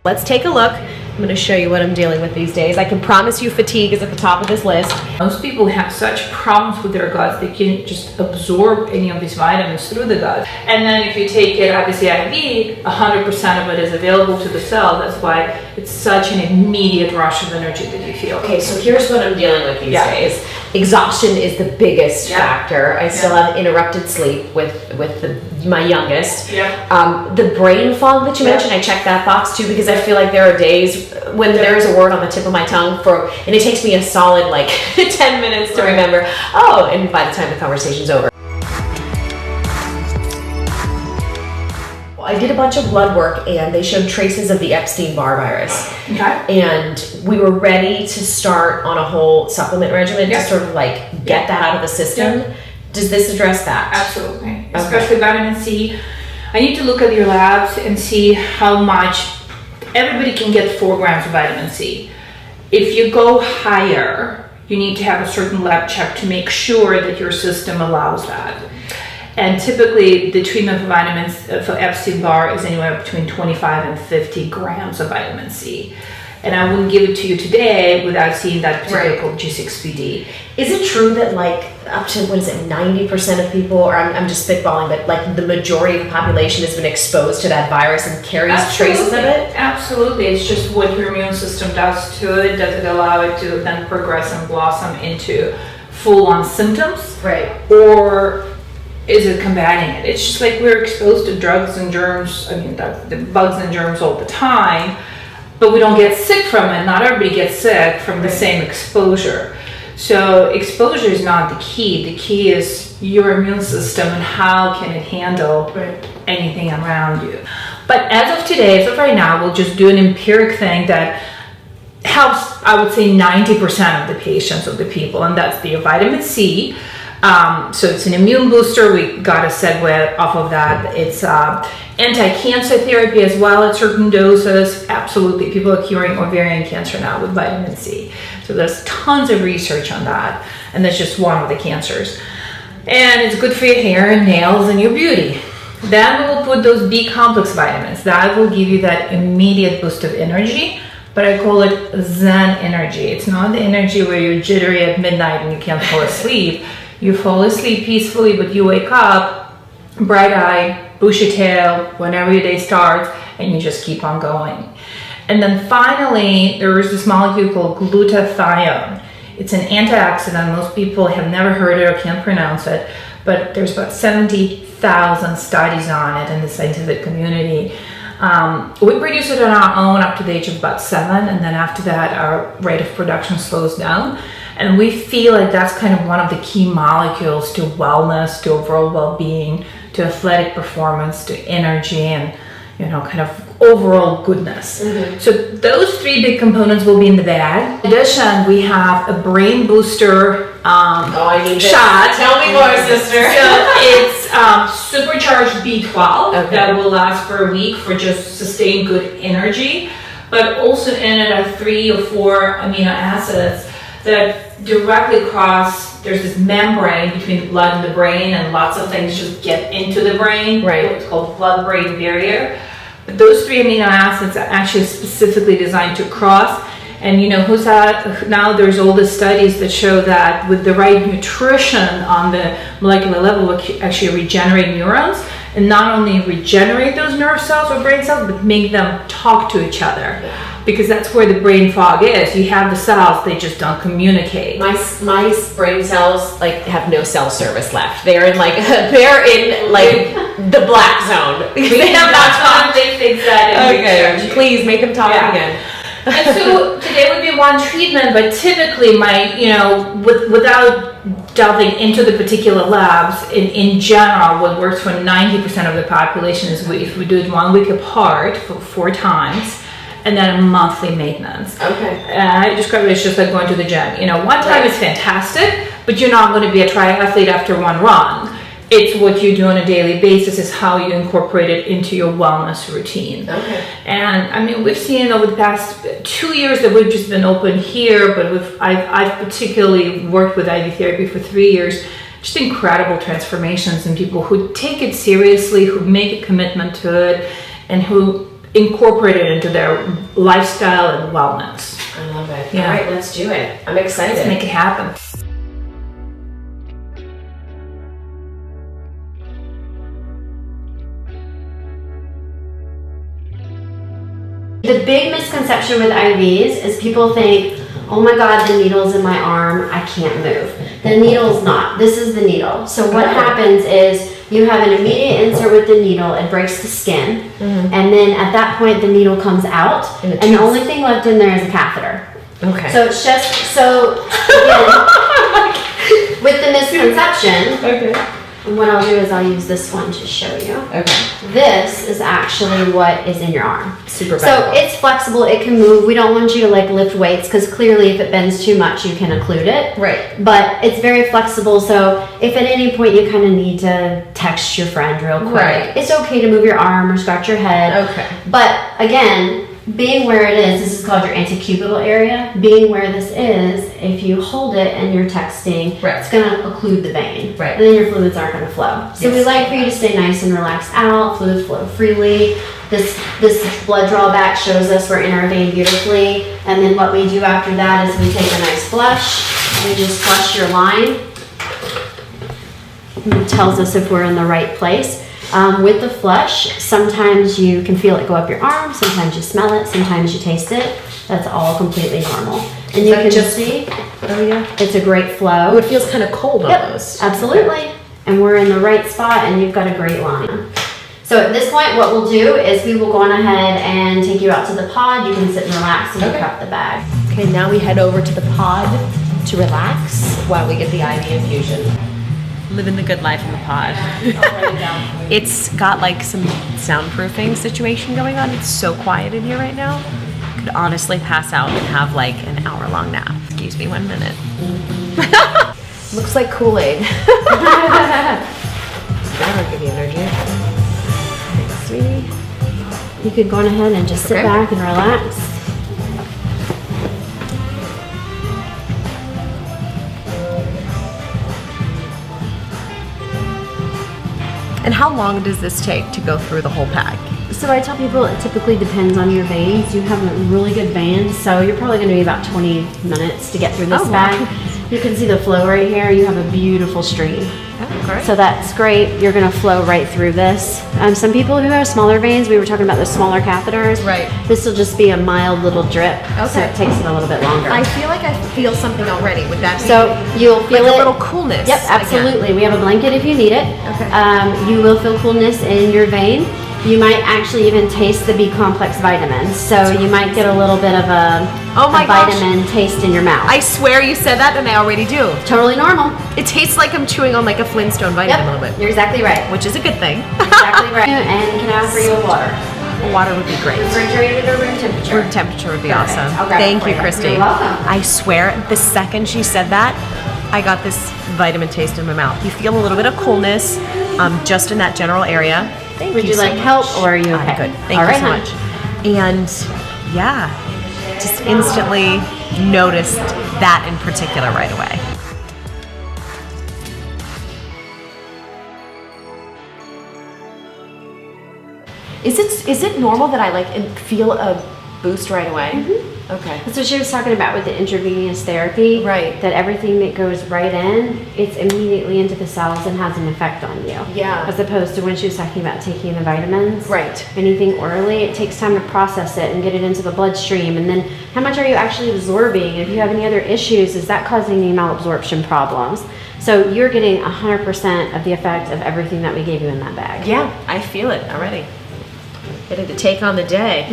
Let's take a look. I'm going to show you what I'm dealing with these days. I can promise you fatigue is at the top of this list. Most people have such problems with their guts, they can't just absorb any of these vitamins through the gut. And then if you take it, obviously IV, 100% of it is available to the cell. That's why it's such an immediate rush of energy that you feel. Okay, so here's what I'm dealing with these days. Exhaustion is the biggest factor. I still have interrupted sleep with my youngest. The brain fog that you mentioned, I check that box too, because I feel like there are days when there is a word on the tip of my tongue and it takes me a solid 10 minutes to remember, and by the time the conversation's over. I did a bunch of blood work and they showed traces of the Epstein-Barr virus. And we were ready to start on a whole supplement regimen to sort of get that out of the system. Does this address that? Absolutely. Especially vitamin C. I need to look at your labs and see how much. Everybody can get 4 grams of vitamin C. If you go higher, you need to have a certain lab check to make sure that your system allows that. And typically the treatment for vitamins for Epstein-Barr is anywhere between 25 and 50 grams of vitamin C. And I wouldn't give it to you today without seeing that particular called G6PD. Is it true that up to 90% of people, or I'm just spitballing, but the majority of the population has been exposed to that virus and carries traces of it? Absolutely. It's just what your immune system does to it. Does it allow it to then progress and blossom into full-on symptoms? Or is it combating it? It's just like we're exposed to drugs and germs, the bugs and germs all the time, but we don't get sick from it. Not everybody gets sick from the same exposure. So exposure is not the key. The key is your immune system and how can it handle anything around you. But as of today, as of right now, we'll just do an empiric thing that helps, I would say, 90% of the patients, of the people, and that's the vitamin C. So it's an immune booster. We got a segue off of that. It's anti-cancer therapy as well at certain doses. Absolutely. People are curing ovarian cancer now with vitamin C. So there's tons of research on that. And that's just one of the cancers. And it's good for your hair and nails and your beauty. Then we will put those B complex vitamins. That will give you that immediate boost of energy. But I call it Zen energy. It's not the energy where you're jittery at midnight and you can't fall asleep. You fall asleep peacefully, but you wake up bright-eyed, bushy tail, whenever your day starts, and you just keep on going. And then finally, there is this molecule called glutathione. It's an antioxidant. Most people have never heard it or can't pronounce it, but there's about 70,000 studies on it in the scientific community. We produce it on our own up to the age of about 7, and then after that, our rate of production slows down. And we feel like that's kind of one of the key molecules to wellness, to overall well-being, to athletic performance, to energy, and kind of overall goodness. So those 3 big components will be in the bag. In addition, we have a brain booster I need shot. Tell me more, sister. So it's supercharged B12 that will last for a week for just sustained good energy, but also in it are 3 or 4 amino acids that directly cross, there's this membrane between the blood and the brain, and lots of things just get into the brain. It's called blood-brain barrier. But those 3 amino acids are actually specifically designed to cross. And now there's all the studies that show that with the right nutrition on the molecular level, we actually regenerate neurons, and not only regenerate those nerve cells or brain cells, but make them talk to each other. Because that's where the brain fog is. You have the cells, they just don't communicate. My brain cells have no cell service left. They're in the black zone. They have not talked. They fix that. Okay, please make them talk again. And so today would be one treatment, but typically without delving into the particular labs, in general, what works for 90% of the population is if we do it 1 week apart for 4 times. And then a monthly maintenance. I describe it as just like going to the gym. One time is fantastic, but you're not going to be a triathlete after 1 run. It's what you do on a daily basis is how you incorporate it into your wellness routine. And we've seen over the past 2 years that we've just been open here, but I've particularly worked with IV therapy for 3 years. Just incredible transformations in people who take it seriously, who make a commitment to it, and who incorporate it into their lifestyle and wellness. I love it. Yeah. All right, let's do it. I'm excited. Let's make it happen. The big misconception with IVs is people think, oh my God, the needle's in my arm, I can't move. The needle's not. This is the needle. So what happens is you have an immediate insert with the needle, it breaks the skin, and then at that point the needle comes out, and the only thing left in there is a catheter. Okay. So it's just, so again, with the misconception, what I'll do is I'll use this one to show you. Okay. This is actually what is in your arm. Super So bendable. it's flexible, it can move. We don't want you to like lift weights because clearly if it bends too much, you can occlude it. Right. But it's very flexible, so if at any point you kind of need to text your friend real quick, Right. it's okay to move your arm or scratch your head. Okay. But again, being where it is, this is called your antecubital area. Being where this is, if you hold it and you're texting, Right. it's going to occlude the vein. Right. And then your fluids aren't going to flow. So we like for you to stay nice and relaxed out, fluids flow freely. This blood draw back shows us we're in our vein beautifully. And then what we do after that is we take a nice flush. We just flush your line. It tells us if we're in the right place. With the flush, sometimes you can feel it go up your arm, sometimes you smell it, sometimes you taste it. That's all completely normal. And you can just see, it's a great flow. Oh, it feels kind of cold almost. Absolutely. And we're in the right spot and you've got a great line. So at this point, what we'll do is we will go on ahead and take you out to the pod. You can sit and relax and pick up the bag. Okay, now we head over to the pod to relax while we get the IV infusion. Living the good life in the pod. It's got like some soundproofing situation going on. It's so quiet in here right now. Could honestly pass out and have like an hour-long nap. Excuse me 1 minute. Looks like Kool-Aid. That'll give you energy. Thanks, sweetie. You could go on ahead and just sit back and relax. And how long does this take to go through the whole pack? So I tell people it typically depends on your veins. You have a really good vein, so you're probably going to be about 20 minutes to get through this bag. You can see the flow right here. You have a beautiful stream. Oh, great. So that's great. You're going to flow right through this. Some people who have smaller veins, we were talking about the smaller catheters. Right. This will just be a mild little drip. So Okay. it takes it a little bit longer. I feel like I feel something already. Would that be So you'll feel like it. a little coolness? Yep, absolutely. Again. We have a blanket if you need it. Okay. You will feel coolness in your vein. You might actually even taste the B complex vitamins. So you might get a little bit of a vitamin taste in your mouth. I swear you said that and I already do. Totally normal. It tastes like I'm chewing on like a Flintstone vitamin a little bit. You're exactly right. Which is a good thing. Exactly right. And can I offer you a water? Water would be great. Refrigerated or room temperature? Room temperature would be Perfect. awesome. I'll grab it Thank for you, you. Christy. You're welcome. I swear, the second she said that, I got this vitamin taste in my mouth. You feel a little bit of coolness just in that general area. Thank Would you so like much. help or are you okay? I'm good. Thank All you right, so hon. much. And yeah, just instantly noticed that in particular right away. Is it normal that I like feel a boost right away? Mm-hmm. Okay. That's what she was talking about with the intravenous therapy. Right. That everything that goes right in, it's immediately into the cells and has an effect on you. Yeah. As opposed to when she was talking about taking the vitamins. Right. Anything orally, it takes time to process it and get it into the bloodstream. And then how much are you actually absorbing? If you have any other issues, is that causing any malabsorption problems? So you're getting 100% of the effect of everything that we gave you in that bag. Yeah, I feel it already. Ready to take on the day.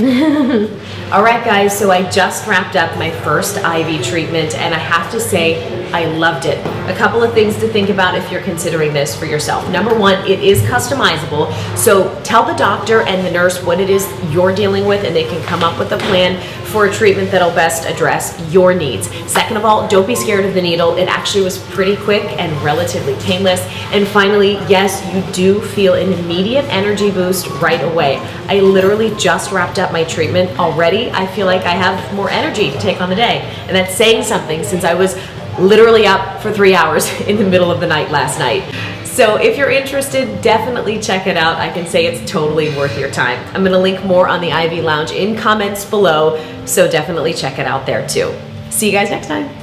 All right, guys, so I just wrapped up my first IV treatment, and I have to say, I loved it. A couple of things to think about if you're considering this for yourself. Number one, it is customizable, so tell the doctor and the nurse what it is you're dealing with, and they can come up with a plan for a treatment that'll best address your needs. Second of all, don't be scared of the needle. It actually was pretty quick and relatively painless. And finally, yes, you do feel an immediate energy boost right away. I literally just wrapped up my treatment already. I feel like I have more energy to take on the day. And that's saying something since I was literally up for 3 hours in the middle of the night last night. So if you're interested, definitely check it out. I can say it's totally worth your time. I'm going to link more on the IV Lounge in comments below, so definitely check it out there too. See you guys next time.